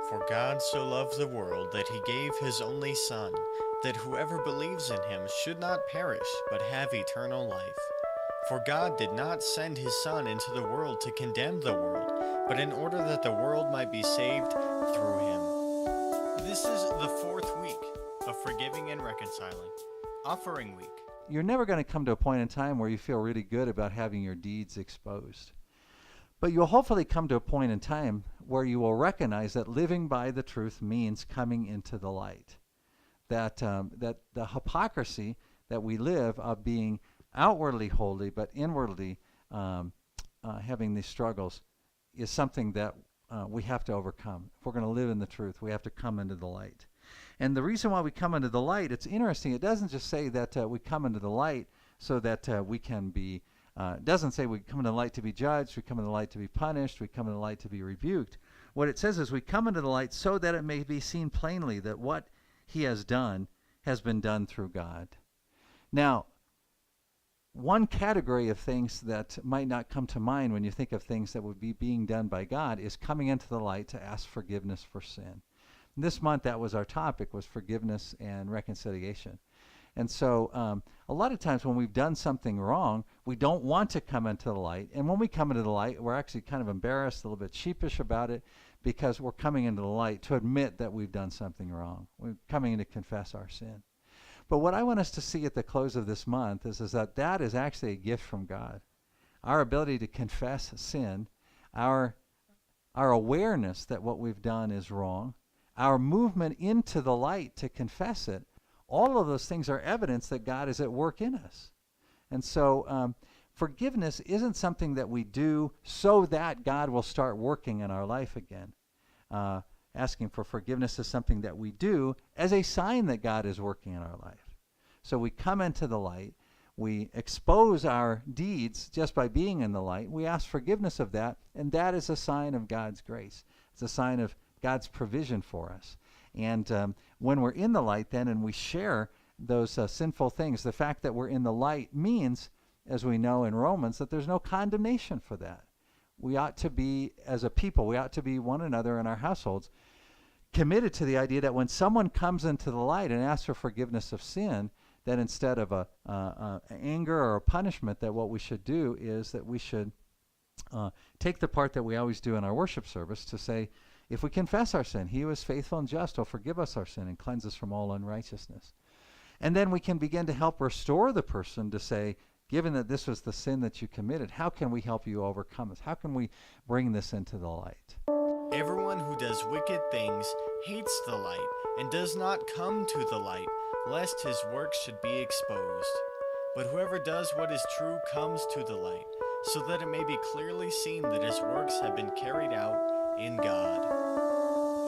For God so loved the world that he gave his only Son, that whoever believes in him should not perish, but have eternal life. For God did not send his Son into the world to condemn the world, but in order that the world might be saved through him. This is the fourth week of Forgiving and Reconciling, Offering Week. You're never going to come to a point in time where you feel really good about having your deeds exposed. But you'll hopefully come to a point in time where you will recognize that living by the truth means coming into the light. That the hypocrisy that we live of being outwardly holy but inwardly having these struggles is something that we have to overcome. If we're going to live in the truth, we have to come into the light. And the reason why we come into the light, it's interesting. It doesn't just say that we come into the light so that we can be it doesn't say we come into the light to be judged, we come into the light to be punished, we come into the light to be rebuked. What it says is we come into the light so that it may be seen plainly that what he has done has been done through God. Now, one category of things that might not come to mind when you think of things that would be being done by God is coming into the light to ask forgiveness for sin. And this month, that was our topic, was forgiveness and reconciliation. And so a lot of times when we've done something wrong, we don't want to come into the light. And when we come into the light, we're actually kind of embarrassed, a little bit sheepish about it, because we're coming into the light to admit that we've done something wrong. We're coming in to confess our sin. But what I want us to see at the close of this month is that is actually a gift from God. Our ability to confess sin, our awareness that what we've done is wrong, our movement into the light to confess it, all of those things are evidence that God is at work in us. And so forgiveness isn't something that we do so that God will start working in our life again. Asking for forgiveness is something that we do as a sign that God is working in our life. So we come into the light. We expose our deeds just by being in the light. We ask forgiveness of that, and that is a sign of God's grace. It's a sign of God's provision for us. And when we're in the light then and we share those sinful things, the fact that we're in the light means, as we know in Romans, that there's no condemnation for that. We ought to be, as a people, we ought to be one another in our households committed to the idea that when someone comes into the light and asks for forgiveness of sin, that instead of a anger or a punishment, that what we should do is that we should take the part that we always do in our worship service to say, if we confess our sin, he who is faithful and just will forgive us our sin and cleanse us from all unrighteousness. And then we can begin to help restore the person to say, given that this was the sin that you committed, how can we help you overcome this? How can we bring this into the light? Everyone who does wicked things hates the light and does not come to the light, lest his works should be exposed. But whoever does what is true comes to the light, so that it may be clearly seen that his works have been carried out in God.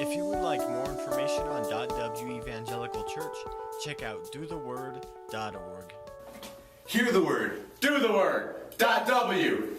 If you would like more information on .W Evangelical Church, check out dotheword.org. Hear the word, do the word. .W